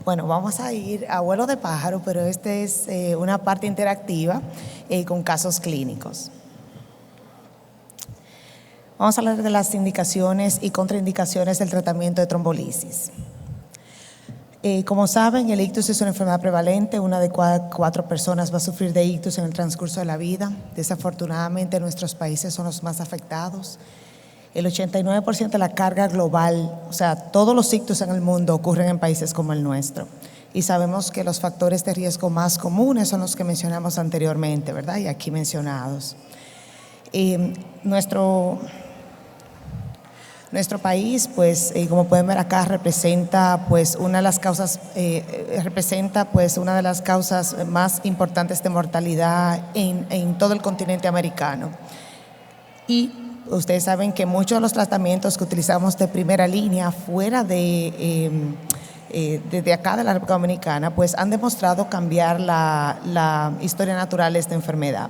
Bueno, vamos a ir a vuelo de pájaro, pero esta es una parte interactiva con casos clínicos. Vamos a hablar de las indicaciones y contraindicaciones del tratamiento de trombolisis. Como saben, el ictus es una enfermedad prevalente. Una de cada 4 personas va a sufrir de ictus en el transcurso de la vida. Desafortunadamente, nuestros países son los más afectados. El 89% de la carga global, o sea, todos los ictus en el mundo ocurren en países como el nuestro. Y sabemos que los factores de riesgo más comunes son los que mencionamos anteriormente, ¿verdad? Y aquí mencionados. Nuestro país, pues, como pueden ver acá, representa una de las causas más importantes de mortalidad en todo el continente americano. Y ustedes saben que muchos de los tratamientos que utilizamos de primera línea fuera desde acá de la República Dominicana, pues han demostrado cambiar la historia natural de esta enfermedad.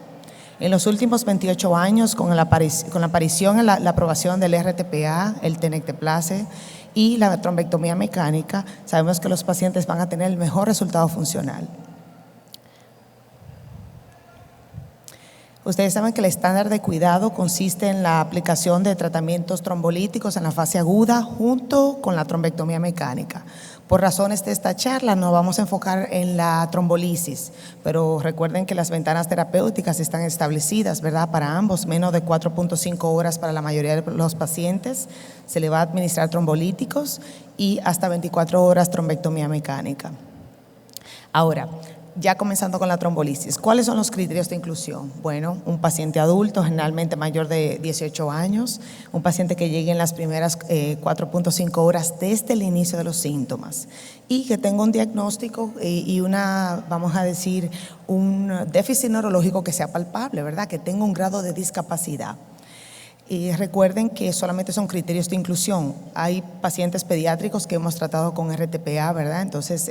En los últimos 28 años, con la aparición, la aprobación del RTPA, el tenecteplase y la trombectomía mecánica, sabemos que los pacientes van a tener el mejor resultado funcional. Ustedes saben que el estándar de cuidado consiste en la aplicación de tratamientos trombolíticos en la fase aguda junto con la trombectomía mecánica. Por razones de esta charla nos vamos a enfocar en la trombolisis, pero recuerden que las ventanas terapéuticas están establecidas, ¿verdad? Para ambos, menos de 4.5 horas para la mayoría de los pacientes. Se le va a administrar trombolíticos y hasta 24 horas trombectomía mecánica. Ahora, ya comenzando con la trombolisis, ¿cuáles son los criterios de inclusión? Bueno, un paciente adulto, generalmente mayor de 18 años, un paciente que llegue en las primeras 4.5 horas desde el inicio de los síntomas y que tenga un diagnóstico y vamos a decir, un déficit neurológico que sea palpable, ¿verdad? Que tenga un grado de discapacidad. Y recuerden que solamente son criterios de inclusión. Hay pacientes pediátricos que hemos tratado con RTPA, ¿verdad? Entonces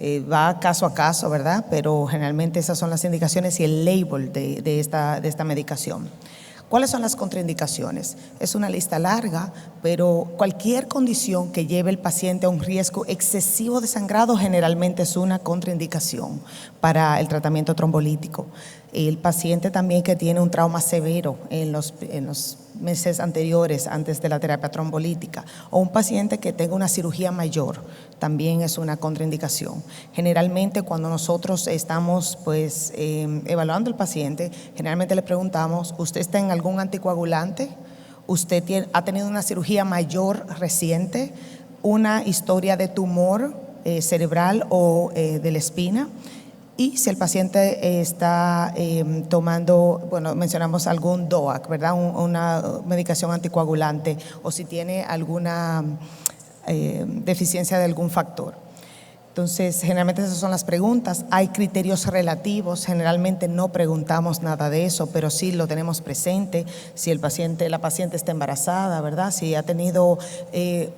va caso a caso, ¿verdad? Pero generalmente esas son las indicaciones y el label de esta medicación. ¿Cuáles son las contraindicaciones? Es una lista larga, pero cualquier condición que lleve al paciente a un riesgo excesivo de sangrado generalmente es una contraindicación para el tratamiento trombolítico. El paciente también que tiene un trauma severo en los meses anteriores, antes de la terapia trombolítica, o un paciente que tenga una cirugía mayor, también es una contraindicación. Generalmente cuando nosotros estamos evaluando al paciente, generalmente le preguntamos, ¿usted está en algún anticoagulante? ¿Usted ha tenido una cirugía mayor reciente? ¿Una historia de tumor cerebral o de la espina? Y si el paciente está tomando, mencionamos algún DOAC, ¿verdad? Una medicación anticoagulante, o si tiene alguna deficiencia de algún factor. Entonces, generalmente esas son las preguntas. Hay criterios relativos, generalmente no preguntamos nada de eso, pero sí lo tenemos presente. Si la paciente está embarazada, ¿verdad? Si ha tenido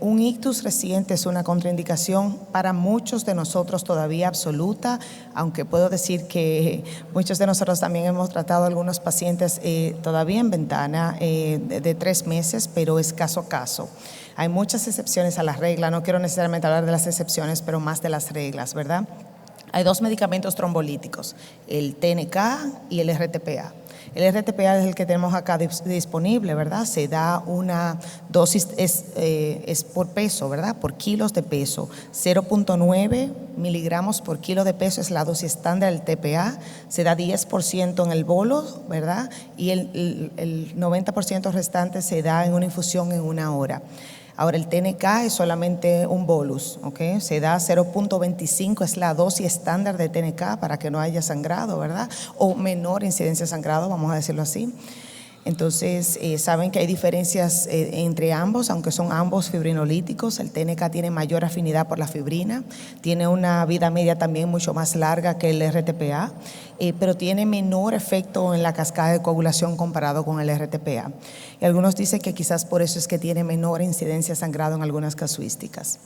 un ictus reciente, es una contraindicación para muchos de nosotros todavía absoluta, aunque puedo decir que muchos de nosotros también hemos tratado a algunos pacientes todavía en ventana de 3 meses, pero es caso a caso. Hay muchas excepciones a la regla, no quiero necesariamente hablar de las excepciones, pero más de las reglas, ¿verdad? Hay 2 medicamentos trombolíticos, el TNK y el RTPA. El RTPA es el que tenemos acá disponible, ¿verdad? Se da una dosis, es por peso, ¿verdad? Por kilos de peso. 0.9 miligramos por kilo de peso es la dosis estándar del TPA. Se da 10% en el bolo, ¿verdad? Y el 90% restante se da en una infusión en 1 hora. Ahora, el TNK es solamente un bolus, ¿ok? Se da 0.25, es la dosis estándar de TNK para que no haya sangrado, ¿verdad? O menor incidencia de sangrado, vamos a decirlo así. Entonces, saben que hay diferencias entre ambos, aunque son ambos fibrinolíticos. El TNK tiene mayor afinidad por la fibrina, tiene una vida media también mucho más larga que el RTPA, pero tiene menor efecto en la cascada de coagulación comparado con el RTPA. Y algunos dicen que quizás por eso es que tiene menor incidencia de sangrado en algunas casuísticas.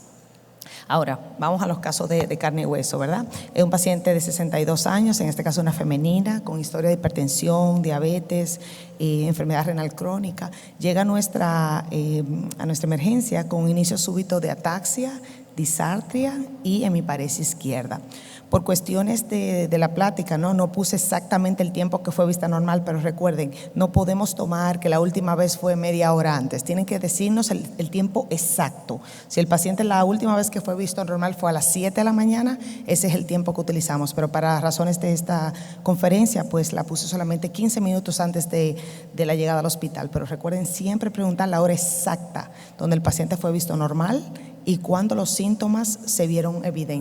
Ahora, vamos a los casos de carne y hueso, ¿verdad? Es un paciente de 62 años, en este caso una femenina, con historia de hipertensión, diabetes, enfermedad renal crónica. Llega a nuestra emergencia con un inicio súbito de ataxia, disartria y hemiparesia izquierda. Por cuestiones de la plática, no puse exactamente el tiempo que fue vista normal, pero recuerden, no podemos tomar que la última vez fue media hora antes. Tienen que decirnos el tiempo exacto. Si el paciente la última vez que fue visto normal fue a las 7 de la mañana, ese es el tiempo que utilizamos. Pero para razones de esta conferencia, pues la puse solamente 15 minutos antes de la llegada al hospital. Pero recuerden siempre preguntar la hora exacta donde el paciente fue visto normal y cuando los síntomas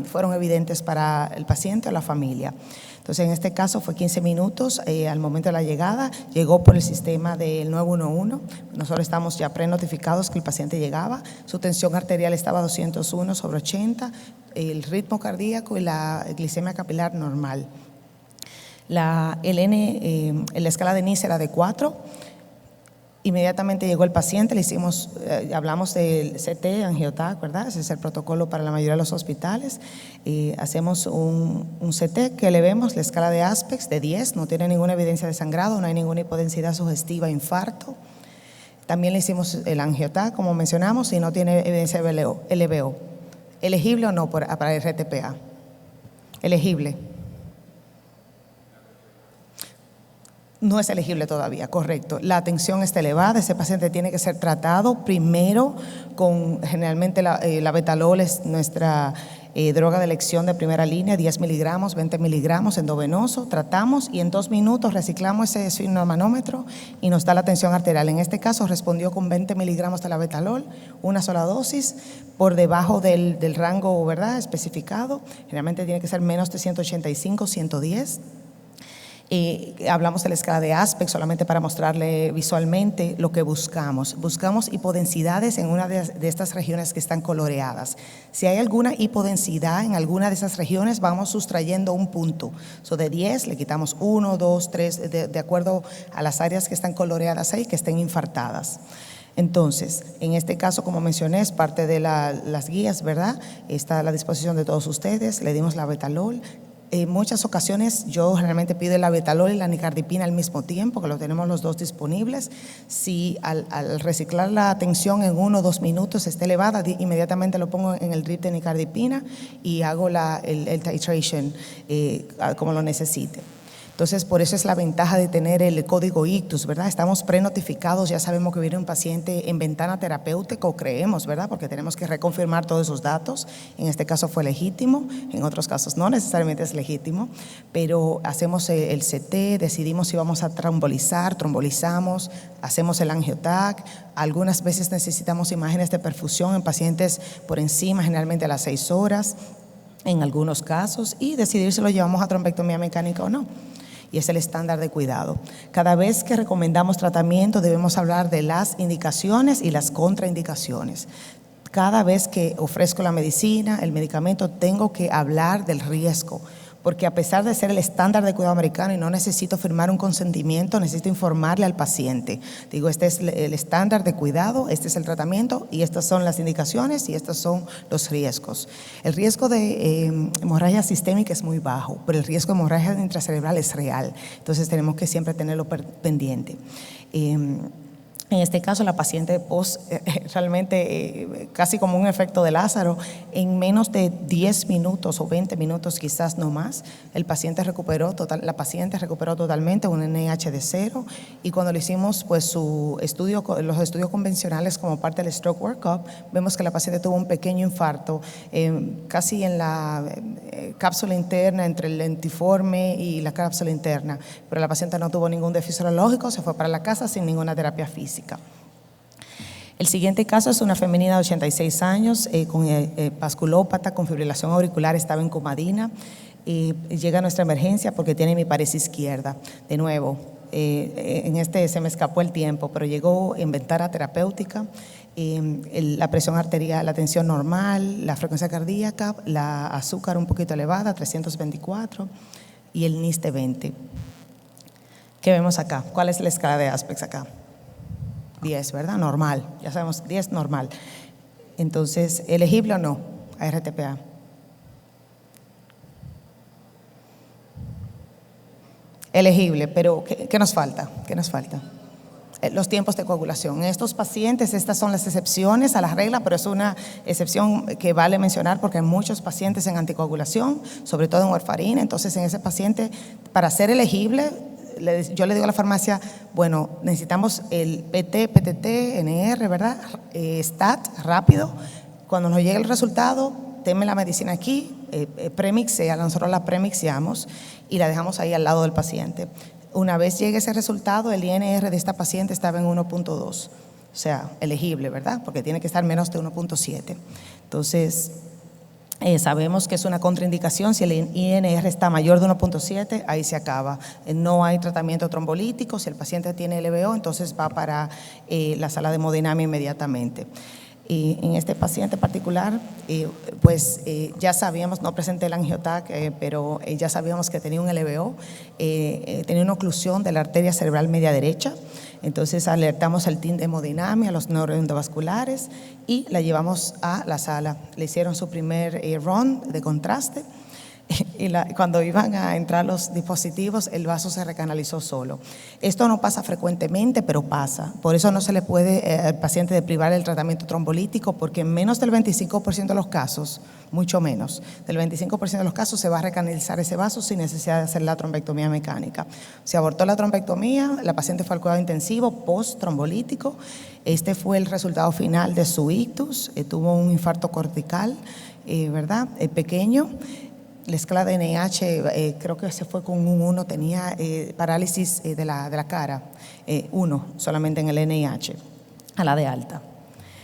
fueron evidentes para el paciente o la familia. Entonces, en este caso fue 15 minutos al momento de la llegada, llegó por el sistema del 911. Nosotros estamos ya pre-notificados que el paciente llegaba, su tensión arterial estaba 201/80, el ritmo cardíaco y la glicemia capilar normal. La escala de Nice era de 4. Inmediatamente llegó el paciente, le hicimos, hablamos del CT, angiotac, ¿verdad? Ese es el protocolo para la mayoría de los hospitales. Hacemos un CT que le vemos la escala de Aspects de 10, no tiene ninguna evidencia de sangrado, no hay ninguna hipodensidad sugestiva, infarto. También le hicimos el angiotac, como mencionamos, y no tiene evidencia de LVO. ¿Elegible o no para el RTPA? Elegible. No es elegible todavía, correcto. La tensión está elevada, ese paciente tiene que ser tratado primero con, generalmente la betalol es nuestra droga de elección de primera línea, 10 miligramos, 20 miligramos endovenoso, tratamos y en 2 minutos reciclamos ese esfigmomanómetro y nos da la tensión arterial. En este caso respondió con 20 miligramos de la betalol, una sola dosis, por debajo del rango, ¿verdad?, especificado. Generalmente tiene que ser menos de 185, 110. Hablamos de la escala de Aspects solamente para mostrarle visualmente lo que buscamos. Buscamos hipodensidades en una de estas regiones que están coloreadas. Si hay alguna hipodensidad en alguna de esas regiones, vamos sustrayendo un punto. De 10 le quitamos 1, 2, 3, de acuerdo a las áreas que están coloreadas ahí, que estén infartadas. Entonces, en este caso, como mencioné, es parte de las guías, ¿verdad? Está a la disposición de todos ustedes. Le dimos la betalol. En muchas ocasiones yo generalmente pido la betalol y la nicardipina al mismo tiempo, que lo tenemos los dos disponibles. Si al reciclar la tensión en 1 o 2 minutos está elevada, inmediatamente lo pongo en el drip de nicardipina y hago el titration como lo necesite. Entonces, por eso es la ventaja de tener el código ictus, ¿verdad? Estamos pre-notificados, ya sabemos que viene un paciente en ventana terapéutica, o creemos, ¿verdad? Porque tenemos que reconfirmar todos esos datos. En este caso fue legítimo, en otros casos no necesariamente es legítimo, pero hacemos el CT, decidimos si vamos a trombolizamos, hacemos el angiotac. Algunas veces necesitamos imágenes de perfusión en pacientes por encima, generalmente a las 6 horas, en algunos casos, y decidir si lo llevamos a trombectomía mecánica o no. Y es el estándar de cuidado. Cada vez que recomendamos tratamiento debemos hablar de las indicaciones y las contraindicaciones. Cada vez que ofrezco la medicina, el medicamento, tengo que hablar del riesgo, porque a pesar de ser el estándar de cuidado americano y no necesito firmar un consentimiento, necesito informarle al paciente. Digo, este es el estándar de cuidado, este es el tratamiento y estas son las indicaciones y estos son los riesgos. El riesgo de hemorragia sistémica es muy bajo, pero el riesgo de hemorragia intracerebral es real. Entonces tenemos que siempre tenerlo pendiente. En este caso, la paciente realmente casi como un efecto de Lázaro, en menos de 10 minutos o 20 minutos, quizás no más, la paciente recuperó totalmente un NIH de 0, y cuando le hicimos pues los estudios convencionales como parte del Stroke Workup, vemos que la paciente tuvo un pequeño infarto, casi en la cápsula interna, entre el lentiforme y la cápsula interna, pero la paciente no tuvo ningún déficit neurológico, se fue para la casa sin ninguna terapia física. El siguiente caso es una femenina de 86 años con vasculópata, con fibrilación auricular, estaba en Comadina. Llega a nuestra emergencia porque tiene hemiparesia izquierda. De nuevo, se me escapó el tiempo, pero llegó en ventana terapéutica. La presión arterial, la tensión normal, la frecuencia cardíaca, la azúcar un poquito elevada, 324, y el NIS de 20. ¿Qué vemos acá? ¿Cuál es la escala de Aspects acá? 10, ¿verdad? Normal, ya sabemos, 10 normal. Entonces, ¿elegible o no a RTPA? Elegible, pero ¿qué nos falta? ¿Qué nos falta? los tiempos de coagulación. En estos pacientes, estas son las excepciones a la regla, pero es una excepción que vale mencionar porque hay muchos pacientes en anticoagulación, sobre todo en warfarina. Entonces, en ese paciente, para ser elegible, yo le digo a la farmacia, bueno, necesitamos el PT, PTT, NR, ¿verdad? STAT, rápido. Cuando nos llegue el resultado, tenme la medicina aquí, premixea, nosotros la premixiamos y la dejamos ahí al lado del paciente. Una vez llegue ese resultado, el INR de esta paciente estaba en 1.2, o sea, elegible, ¿verdad? Porque tiene que estar menos de 1.7. Entonces, sabemos que es una contraindicación. Si el INR está mayor de 1.7, ahí se acaba. No hay tratamiento trombolítico. Si el paciente tiene LVO, entonces va para la sala de hemodinamia inmediatamente. Y en este paciente particular, ya sabíamos, no presenté el angiotac, pero ya sabíamos que tenía un LVO, tenía una oclusión de la arteria cerebral media derecha. Entonces alertamos al team de hemodinamia, a los neuroendovasculares y la llevamos a la sala. Le hicieron su primer run de contraste. Y cuando iban a entrar los dispositivos, el vaso se recanalizó solo. Esto no pasa frecuentemente, pero pasa. Por eso no se le puede al paciente deprivar el tratamiento trombolítico, porque en menos del 25% de los casos, mucho menos, del 25% de los casos se va a recanalizar ese vaso sin necesidad de hacer la trombectomía mecánica. Se abortó la trombectomía, la paciente fue al cuidado intensivo post-trombolítico. Este fue el resultado final de su ictus, tuvo un infarto cortical, ¿verdad? Pequeño. La escala de NIH creo que se fue con un 1, tenía parálisis de la cara, 1 solamente en el NIH, a la de alta.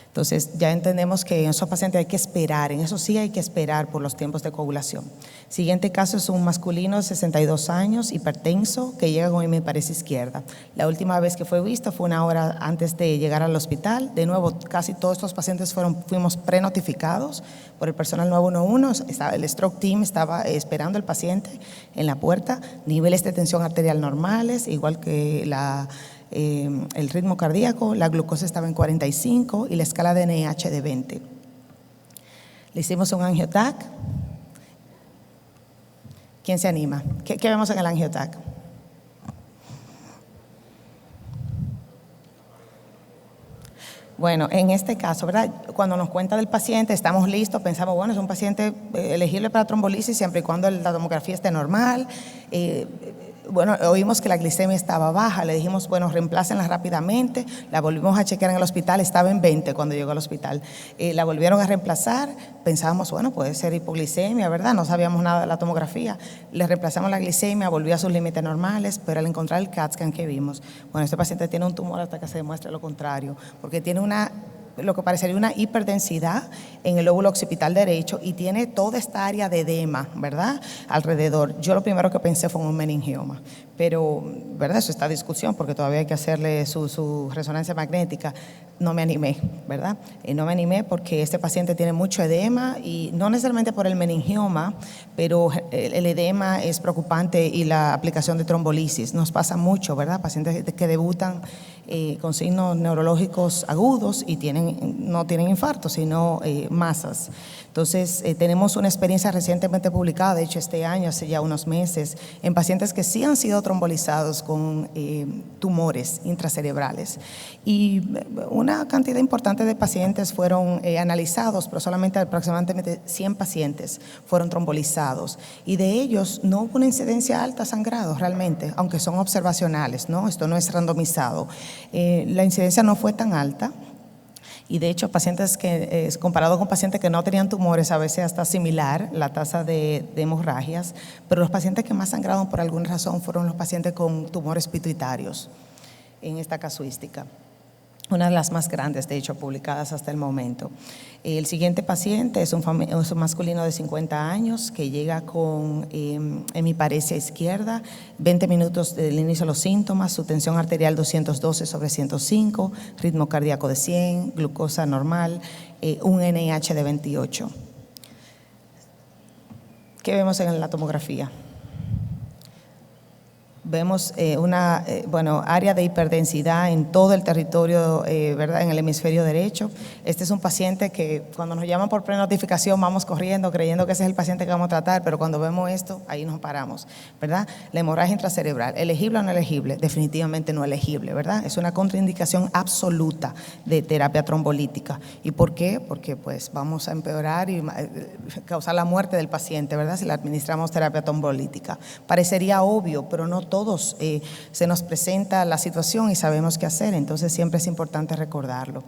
Entonces ya entendemos que en esos pacientes hay que esperar, en eso sí hay que esperar por los tiempos de coagulación. Siguiente caso es un masculino de 62 años, hipertenso, que llega con hemiparesia izquierda. La última vez que fue visto fue 1 hora antes de llegar al hospital. De nuevo, casi todos estos pacientes fuimos prenotificados por el personal 911. El stroke team estaba esperando al paciente en la puerta, niveles de tensión arterial normales, igual que el ritmo cardíaco, la glucosa estaba en 45 y la escala de NIH de 20. Le hicimos un angiotac. ¿Quién se anima? ¿Qué vemos en el angiotac? Bueno, en este caso, ¿verdad? Cuando nos cuenta del paciente, estamos listos, pensamos, bueno, es un paciente elegible para trombolisis siempre y cuando la tomografía esté normal. Bueno, oímos que la glicemia estaba baja, le dijimos, bueno, reemplácenla rápidamente, la volvimos a chequear en el hospital, estaba en 20 cuando llegó al hospital, la volvieron a reemplazar, pensábamos, bueno, puede ser hipoglicemia, ¿verdad? No sabíamos nada de la tomografía, le reemplazamos la glicemia, volvió a sus límites normales, pero al encontrar el CAT scan que vimos, bueno, este paciente tiene un tumor hasta que se demuestre lo contrario, porque tiene lo que parecería una hiperdensidad en el lóbulo occipital derecho y tiene toda esta área de edema, ¿verdad? Alrededor. Yo lo primero que pensé fue un meningioma, pero, ¿verdad? Eso está en discusión porque todavía hay que hacerle su resonancia magnética. No me animé, ¿verdad? No me animé porque este paciente tiene mucho edema y no necesariamente por el meningioma, pero el edema es preocupante y la aplicación de trombolisis. Nos pasa mucho, ¿verdad? Pacientes que debutan con signos neurológicos agudos y no tienen infarto, sino masas. Entonces, tenemos una experiencia recientemente publicada, de hecho este año, hace ya unos meses, en pacientes que sí han sido trombolizados con tumores intracerebrales. Y una cantidad importante de pacientes fueron analizados, pero solamente aproximadamente 100 pacientes fueron trombolizados. Y de ellos no hubo una incidencia alta de sangrado realmente, aunque son observacionales, ¿no? Esto no es randomizado. La incidencia no fue tan alta. Y de hecho, pacientes comparado con pacientes que no tenían tumores, a veces hasta similar la tasa de hemorragias, pero los pacientes que más sangraron por alguna razón fueron los pacientes con tumores pituitarios en esta casuística. Una de las más grandes, de hecho, publicadas hasta el momento. El siguiente paciente es un masculino de 50 años que llega con hemiparesia izquierda, 20 minutos del inicio de los síntomas, su tensión arterial 212/105, ritmo cardíaco de 100, glucosa normal, un NIH de 28. ¿Qué vemos en la tomografía? vemos una área de hiperdensidad en todo el territorio, ¿verdad?, en el hemisferio derecho. Este es un paciente que cuando nos llaman por prenotificación vamos corriendo creyendo que ese es el paciente que vamos a tratar, pero cuando vemos esto, ahí nos paramos, ¿verdad? La hemorragia intracerebral, ¿elegible o no elegible? Definitivamente no elegible, ¿verdad? Es una contraindicación absoluta de terapia trombolítica. ¿Y por qué? Porque pues vamos a empeorar y causar la muerte del paciente, ¿verdad?, si le administramos terapia trombolítica. Parecería obvio, pero no todos se nos presenta la situación y sabemos qué hacer, entonces siempre es importante recordarlo.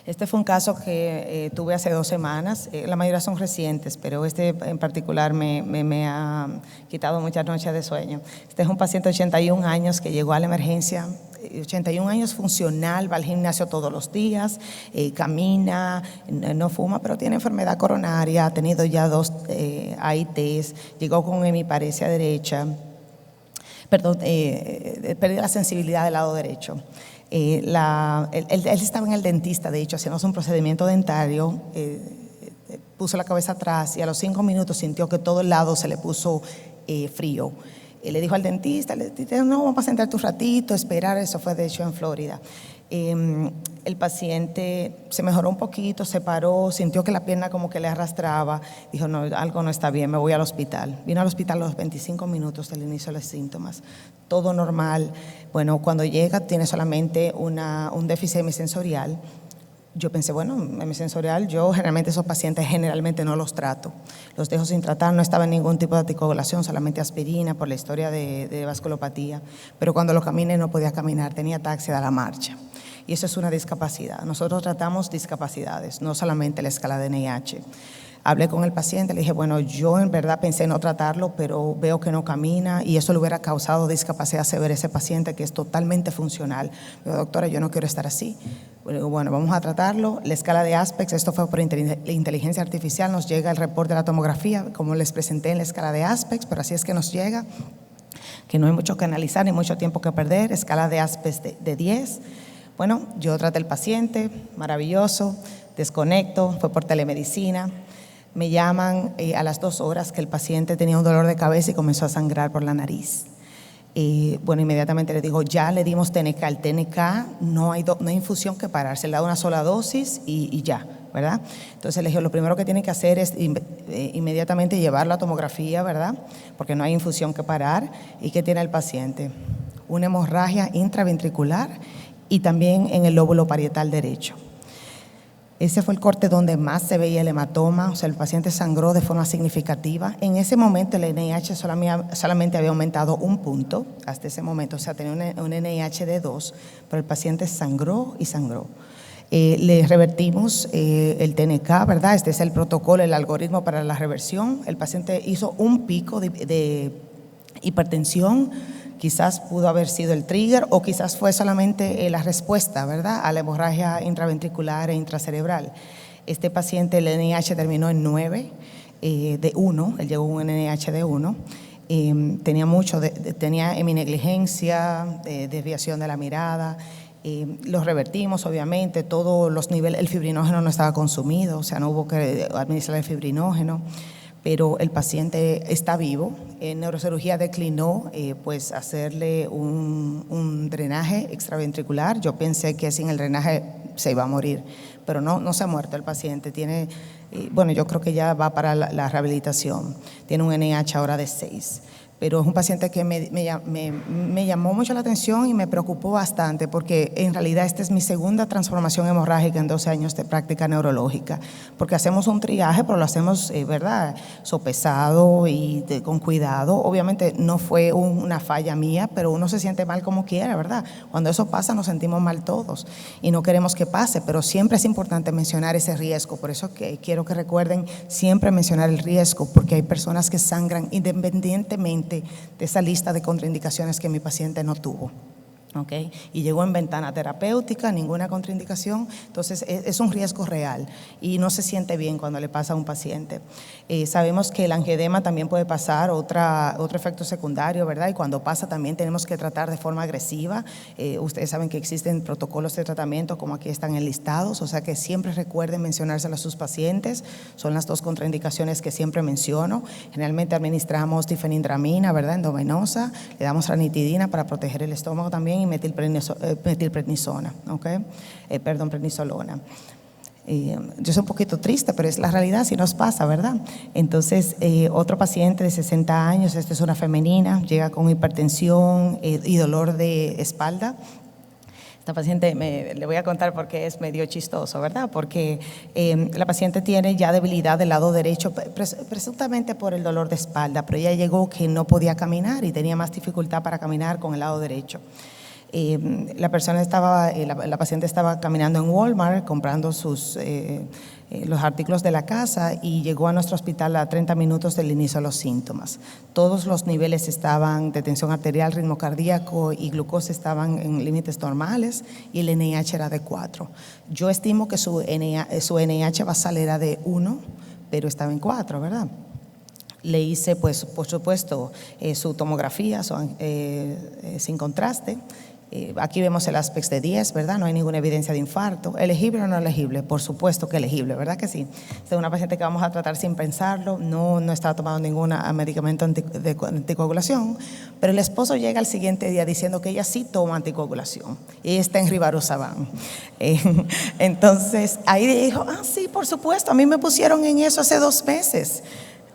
Este fue un caso que tuve hace 2 semanas, la mayoría son recientes, pero este en particular me ha quitado muchas noches de sueño. Este es un paciente de 81 años que llegó a la emergencia, 81 años funcional, va al gimnasio todos los días, camina, no fuma, pero tiene enfermedad coronaria, ha tenido ya 2 AITs, llegó con hemiparesia derecha, pérdida de sensibilidad del lado derecho. Él estaba en el dentista, de hecho, haciéndose un procedimiento dentario, puso la cabeza atrás y a los 5 minutos sintió que todo el lado se le puso frío. Le dijo al dentista, no, vamos a sentarte un ratito, esperar, eso fue de hecho en Florida. El paciente se mejoró un poquito, se paró, sintió que la pierna como que le arrastraba, dijo, no, algo no está bien, me voy al hospital. Vino al hospital a los 25 minutos del inicio de los síntomas, todo normal. Bueno, cuando llega tiene solamente un déficit hemisensorial. Yo pensé, bueno, hemisensorial, yo generalmente esos pacientes generalmente no los trato, los dejo sin tratar, no estaba en ningún tipo de anticoagulación, solamente aspirina por la historia de vasculopatía, pero cuando lo caminé no podía caminar, tenía ataxia de la marcha. Y eso es una discapacidad. Nosotros tratamos discapacidades, no solamente la escala de NIH. Hablé con el paciente, le dije, bueno, yo en verdad pensé no tratarlo, pero veo que no camina y eso le hubiera causado discapacidad severa a ese paciente que es totalmente funcional. Le digo, doctora, yo no quiero estar así. Bueno, vamos a tratarlo. La escala de Aspects, esto fue por inteligencia artificial, nos llega el reporte de la tomografía, como les presenté en la escala de Aspects, pero así es que nos llega, que no hay mucho que analizar ni mucho tiempo que perder, escala de Aspects de 10. Bueno, yo traté al paciente, maravilloso, desconecto, fue por telemedicina. Me llaman a las 2 horas que el paciente tenía un dolor de cabeza y comenzó a sangrar por la nariz. Bueno, inmediatamente le digo, ya le dimos TNK. El TNK no hay infusión que parar, se le da una sola dosis y ya, ¿verdad? Entonces le dije, lo primero que tiene que hacer es inmediatamente llevarlo a tomografía, ¿verdad? Porque no hay infusión que parar. ¿Y qué tiene el paciente? Una hemorragia intraventricular y también en el lóbulo parietal derecho. Ese fue el corte donde más se veía el hematoma, o sea, el paciente sangró de forma significativa. En ese momento el NIH solamente había aumentado 1 punto, hasta ese momento, o sea, tenía un NIH de 2, pero el paciente sangró y sangró. Le revertimos el TNK, ¿verdad? Este es el protocolo, el algoritmo para la reversión. El paciente hizo un pico de hipertensión, quizás pudo haber sido el trigger o quizás fue solamente la respuesta, ¿verdad?, a la hemorragia intraventricular e intracerebral. Este paciente, el NIH terminó en 9 de 1, él llegó a un NIH de 1, tenía heminegligencia, desviación de la mirada. Los revertimos, obviamente, todos los niveles, el fibrinógeno no estaba consumido, o sea, no hubo que administrar el fibrinógeno. Pero el paciente está vivo. En neurocirugía declinó pues hacerle un drenaje extraventricular. Yo pensé que sin el drenaje se iba a morir, pero no se ha muerto el paciente. Tiene, bueno, yo creo que ya va para la rehabilitación. Tiene un NIH ahora de 6. Pero es un paciente que me llamó mucho la atención y me preocupó bastante porque en realidad esta es mi segunda transformación hemorrágica en 12 años de práctica neurológica, porque hacemos un triaje, pero lo hacemos, ¿verdad?, sopesado y con cuidado. Obviamente no fue una falla mía, pero uno se siente mal como quiera, ¿verdad? Cuando eso pasa nos sentimos mal todos y no queremos que pase, pero siempre es importante mencionar ese riesgo. Por eso que quiero que recuerden siempre mencionar el riesgo, porque hay personas que sangran independientemente de esa lista de contraindicaciones que mi paciente no tuvo. Okay. Y llegó en ventana terapéutica, ninguna contraindicación, entonces es un riesgo real y no se siente bien cuando le pasa a un paciente. Sabemos que el angioedema también puede pasar, otro efecto secundario, ¿verdad? Y cuando pasa también tenemos que tratar de forma agresiva. Ustedes saben que existen protocolos de tratamiento como aquí están enlistados, o sea que siempre recuerden mencionárselo a sus pacientes. Son las 2 contraindicaciones que siempre menciono. Generalmente administramos difenhidramina, ¿verdad? Endovenosa, le damos ranitidina para proteger el estómago también y metilprednisona, prednisolona. Yo soy un poquito triste, pero es la realidad, si nos pasa, ¿verdad? Entonces, otro paciente de 60 años, esta es una femenina, llega con hipertensión y dolor de espalda. Esta paciente, le voy a contar porque es medio chistoso, ¿verdad? Porque la paciente tiene ya debilidad del lado derecho, presuntamente por el dolor de espalda, pero ella llegó que no podía caminar y tenía más dificultad para caminar con el lado derecho. La paciente estaba caminando en Walmart comprando los artículos de la casa y llegó a nuestro hospital a 30 minutos del inicio de los síntomas. Todos los niveles estaban de tensión arterial, ritmo cardíaco y glucosa estaban en límites normales y el NIH era de 4. Yo estimo que su NIH basal era de 1, pero estaba en 4, ¿verdad? Le hice, pues, por supuesto, su tomografía sin contraste. Aquí vemos el Aspect de 10, ¿verdad? No hay ninguna evidencia de infarto. ¿Elegible o no elegible? Por supuesto que elegible, ¿verdad que sí? Es una paciente que vamos a tratar sin pensarlo, no estaba tomando ningún medicamento de anticoagulación, pero el esposo llega al siguiente día diciendo que ella sí toma anticoagulación y ella está en Rivaroxaban. Entonces, ahí dijo, sí, por supuesto, a mí me pusieron en eso hace 2 meses.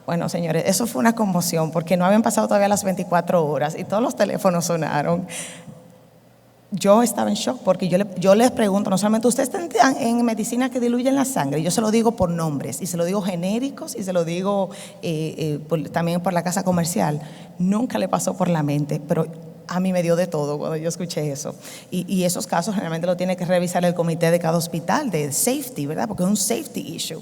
Bueno, señores, eso fue una conmoción porque no habían pasado todavía las 24 horas y todos los teléfonos sonaron. Yo estaba en shock porque yo les pregunto, no solamente ustedes están en medicina que diluyen la sangre, yo se lo digo por nombres y se lo digo genéricos y se lo digo también por la casa comercial. Nunca le pasó por la mente, pero a mí me dio de todo cuando yo escuché eso. Y esos casos generalmente lo tiene que revisar el comité de cada hospital de safety, ¿verdad? Porque es un safety issue.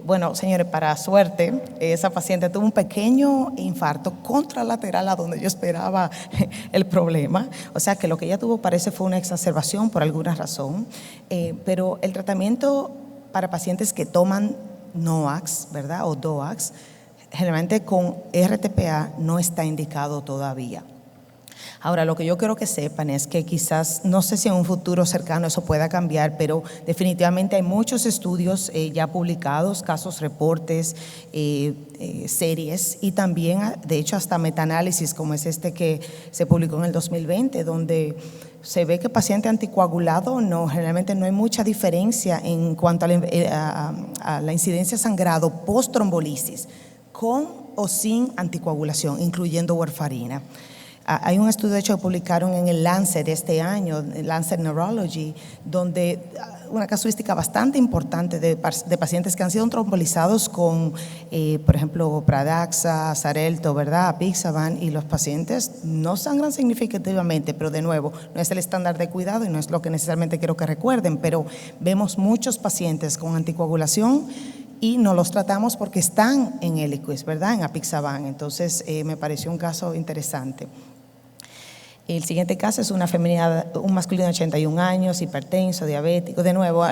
Bueno, señores, para suerte, esa paciente tuvo un pequeño infarto contralateral a donde yo esperaba el problema. O sea que lo que ella tuvo parece fue una exacerbación por alguna razón. Pero el tratamiento para pacientes que toman NOACs, ¿verdad? O DOACs, generalmente con RTPA no está indicado todavía. Ahora, lo que yo quiero que sepan es que quizás, no sé si en un futuro cercano eso pueda cambiar, pero definitivamente hay muchos estudios ya publicados, casos, reportes, series y también, de hecho, hasta metaanálisis como es este que se publicó en el 2020, donde se ve que paciente anticoagulado generalmente no hay mucha diferencia en cuanto a la incidencia de sangrado post-trombolisis, con o sin anticoagulación, incluyendo warfarina. Hay un estudio, de hecho, que publicaron en el Lancet de este año, el Lancet Neurology, donde una casuística bastante importante de pacientes que han sido trombolizados con, por ejemplo, Pradaxa, Xarelto, ¿verdad?, Apixaban, y los pacientes no sangran significativamente, pero de nuevo, no es el estándar de cuidado y no es lo que necesariamente quiero que recuerden, pero vemos muchos pacientes con anticoagulación y no los tratamos porque están en Eliquis, ¿verdad?, en Apixaban. Entonces, me pareció un caso interesante. El siguiente caso es una femenina, un masculino de 81 años, hipertenso, diabético, de nuevo,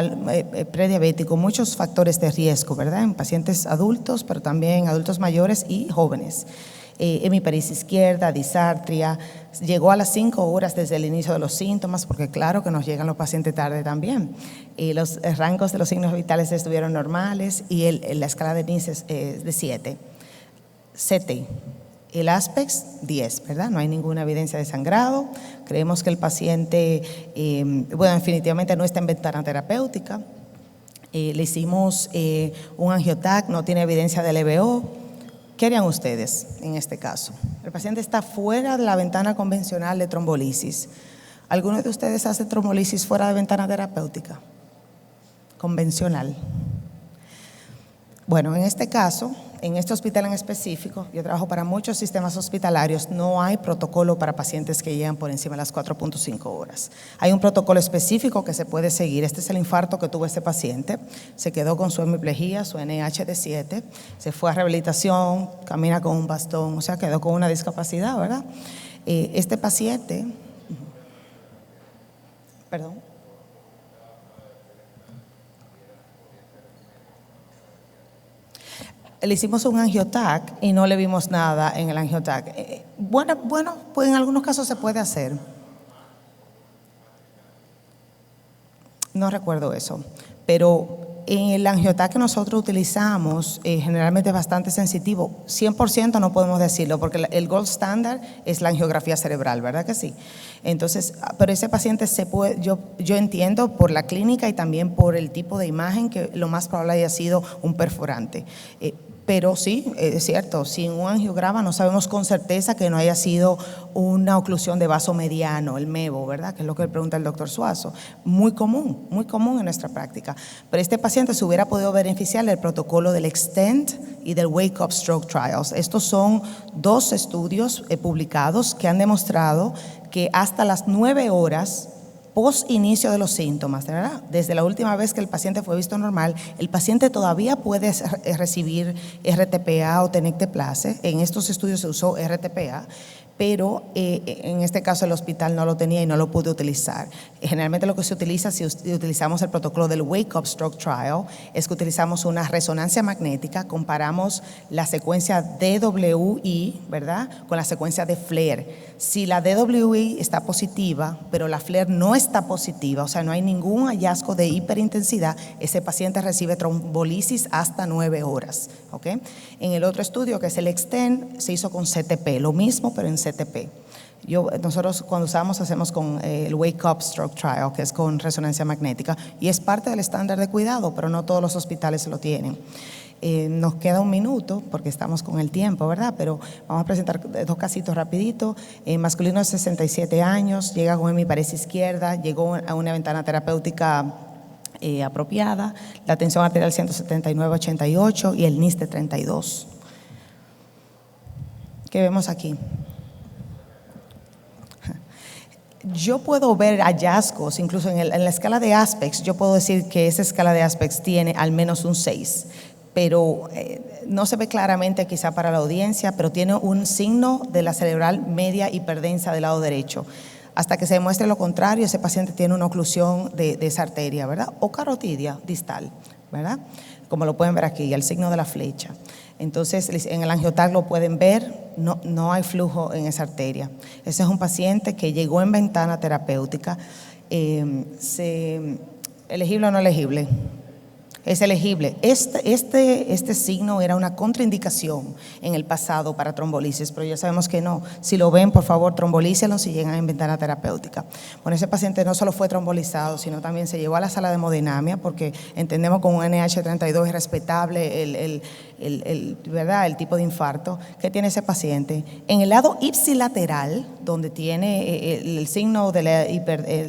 prediabético, muchos factores de riesgo, ¿verdad? En pacientes adultos, pero también adultos mayores y jóvenes. Hemiparesis izquierda, disartria, llegó a las 5 horas desde el inicio de los síntomas, porque claro que nos llegan los pacientes tarde también. Los rangos de los signos vitales estuvieron normales y la escala de NICE es de 7. CT. El Aspect 10, ¿verdad? No hay ninguna evidencia de sangrado. Creemos que el paciente, definitivamente no está en ventana terapéutica. Le hicimos un angiotac, no tiene evidencia de LVO. ¿Qué harían ustedes en este caso? El paciente está fuera de la ventana convencional de trombolisis. ¿Alguno de ustedes hace trombolisis fuera de ventana terapéutica? Convencional. Bueno, en este caso, en este hospital en específico, yo trabajo para muchos sistemas hospitalarios, no hay protocolo para pacientes que llegan por encima de las 4.5 horas. Hay un protocolo específico que se puede seguir. Este es el infarto que tuvo este paciente. Se quedó con su hemiplegia, su NIH de 7, se fue a rehabilitación, camina con un bastón, o sea, quedó con una discapacidad, ¿verdad? Este paciente Perdón. Le hicimos un angiotac y no le vimos nada en el angiotac. Bueno, pues en algunos casos se puede hacer. No recuerdo eso, pero en el angiotac que nosotros utilizamos generalmente es bastante sensitivo. 100% no podemos decirlo porque el gold standard es la angiografía cerebral, ¿verdad que sí? Entonces, pero ese paciente se puede, yo entiendo por la clínica y también por el tipo de imagen que lo más probable haya sido un perforante. Pero sí, es cierto, sin un angiograma no sabemos con certeza que no haya sido una oclusión de vaso mediano, el MEVO, ¿verdad? Que es lo que pregunta el doctor Suazo. Muy común en nuestra práctica. Pero este paciente se hubiera podido beneficiar del protocolo del Extend y del Wake Up Stroke Trials. Estos son dos estudios publicados que han demostrado que hasta las 9 horas post inicio de los síntomas, ¿verdad? Desde la última vez que el paciente fue visto normal, el paciente todavía puede recibir RTPA o tenecteplase. En estos estudios se usó RTPA, pero en este caso el hospital no lo tenía y no lo pudo utilizar. Generalmente lo que se utiliza, si utilizamos el protocolo del Wake Up Stroke Trial, es que utilizamos una resonancia magnética, comparamos la secuencia DWI, ¿verdad?, con la secuencia de FLAIR. Si la DWI está positiva, pero la FLAIR no está positiva, o sea, no hay ningún hallazgo de hiperintensidad, ese paciente recibe trombolisis hasta 9 horas. ¿Ok? En el otro estudio, que es el Extend, se hizo con CTP, lo mismo, pero en CTP. Nosotros cuando hacemos con el Wake Up Stroke Trial, que es con resonancia magnética, y es parte del estándar de cuidado, pero no todos los hospitales lo tienen. Nos queda un minuto porque estamos con el tiempo, ¿verdad? Pero vamos a presentar dos casitos rapidito. Masculino de 67 años, llega con hemiparesia izquierda, llegó a una ventana terapéutica apropiada, la tensión arterial 179/88 y el NIS de 32. ¿Qué vemos aquí? Yo puedo ver hallazgos, incluso en la escala de Aspects, yo puedo decir que esa escala de Aspects tiene al menos un 6, pero no se ve claramente quizá para la audiencia, pero tiene un signo de la cerebral media hiperdensa del lado derecho. Hasta que se demuestre lo contrario, ese paciente tiene una oclusión de esa arteria, ¿verdad? O carotidia distal, ¿verdad? Como lo pueden ver aquí, el signo de la flecha. Entonces, en el angiotac lo pueden ver, no hay flujo en esa arteria. Ese es un paciente que llegó en ventana terapéutica. ¿Elegible o no elegible? Es elegible. Este signo era una contraindicación en el pasado para trombolisis, pero ya sabemos que no. Si lo ven, por favor, trombolícenlo si llegan en ventana terapéutica. Bueno, ese paciente no solo fue trombolizado, sino también se llevó a la sala de hemodinamia, porque entendemos que un NH32 es respetable ¿verdad?, el tipo de infarto que tiene ese paciente. En el lado ipsilateral, donde tiene el signo de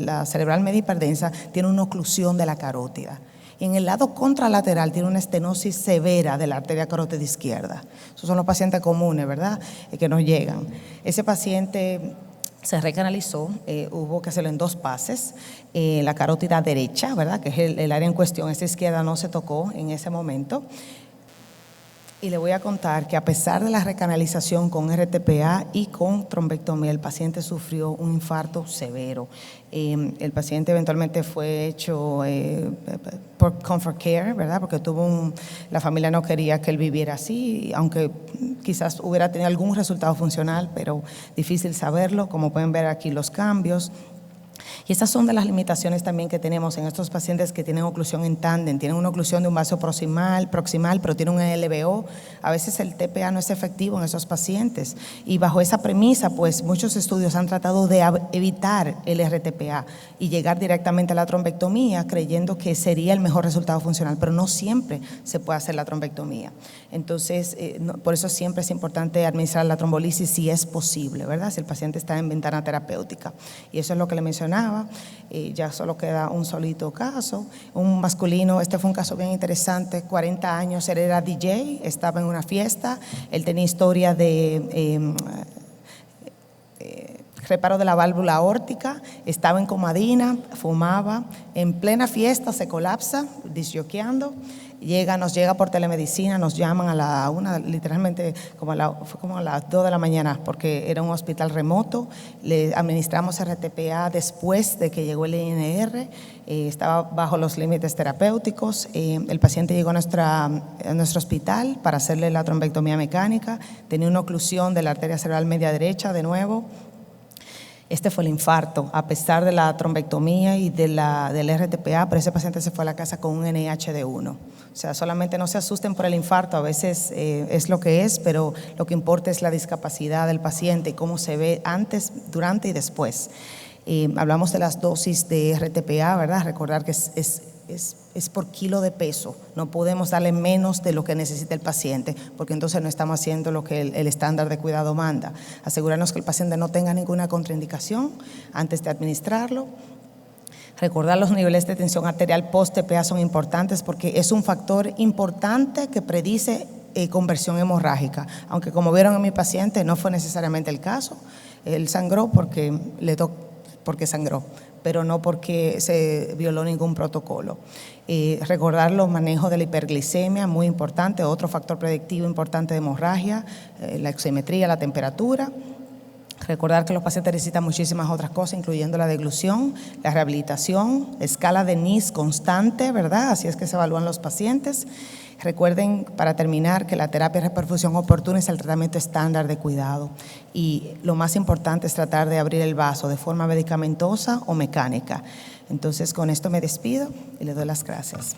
la cerebral media hiperdensa, tiene una oclusión de la carótida. Y en el lado contralateral tiene una estenosis severa de la arteria carótida izquierda. Esos son los pacientes comunes, ¿verdad?, que nos llegan. Ese paciente se recanalizó, hubo que hacerlo en 2 pases. La carótida derecha, ¿verdad?, que es el área en cuestión, esa izquierda no se tocó en ese momento. Y le voy a contar que a pesar de la recanalización con RTPA y con trombectomía, el paciente sufrió un infarto severo. El paciente eventualmente fue hecho por Comfort Care, ¿verdad?, porque la familia no quería que él viviera así, aunque quizás hubiera tenido algún resultado funcional, pero difícil saberlo. Como pueden ver aquí los cambios. Y estas son de las limitaciones también que tenemos en estos pacientes que tienen oclusión en tándem, tienen una oclusión de un vaso proximal, pero tienen un LVO. A veces el TPA no es efectivo en esos pacientes y bajo esa premisa, pues muchos estudios han tratado de evitar el RTPA y llegar directamente a la trombectomía creyendo que sería el mejor resultado funcional, pero no siempre se puede hacer la trombectomía. Entonces, por eso siempre es importante administrar la trombolisis si es posible, ¿verdad?, si el paciente está en ventana terapéutica. Y eso es lo que le mencionaba. Ya solo queda un solito caso, un masculino. Este fue un caso bien interesante, 40 años, él era DJ, estaba en una fiesta, él tenía historia de reparo de la válvula aórtica, estaba en comadina, fumaba, en plena fiesta se colapsa, disjoqueando, Nos llega por telemedicina, nos llaman a la 1, literalmente fue como a las 2 de la mañana, porque era un hospital remoto. Le administramos RTPA después de que llegó el INR, estaba bajo los límites terapéuticos. El paciente llegó a nuestro hospital para hacerle la trombectomía mecánica, tenía una oclusión de la arteria cerebral media derecha de nuevo. Este fue el infarto, a pesar de la trombectomía y del RTPA, pero ese paciente se fue a la casa con un NIH de 1. O sea, solamente no se asusten por el infarto, a veces es lo que es, pero lo que importa es la discapacidad del paciente y cómo se ve antes, durante y después. Hablamos de las dosis de RTPA, ¿verdad? Recordar que es por kilo de peso, no podemos darle menos de lo que necesita el paciente, porque entonces no estamos haciendo lo que el estándar de cuidado manda. Asegurarnos que el paciente no tenga ninguna contraindicación antes de administrarlo. Recordar los niveles de tensión arterial post-TPA son importantes porque es un factor importante que predice conversión hemorrágica, aunque como vieron en mi paciente no fue necesariamente el caso. Él sangró porque sangró, pero no porque se violó ningún protocolo. Recordar los manejos de la hiperglicemia, muy importante, otro factor predictivo importante de hemorragia, la oximetría, la temperatura. Recordar que los pacientes necesitan muchísimas otras cosas, incluyendo la deglución, la rehabilitación, escala de NIS constante, ¿verdad? Así es que se evalúan los pacientes. Recuerden, para terminar, que la terapia de reperfusión oportuna es el tratamiento estándar de cuidado y lo más importante es tratar de abrir el vaso de forma medicamentosa o mecánica. Entonces, con esto me despido y le doy las gracias.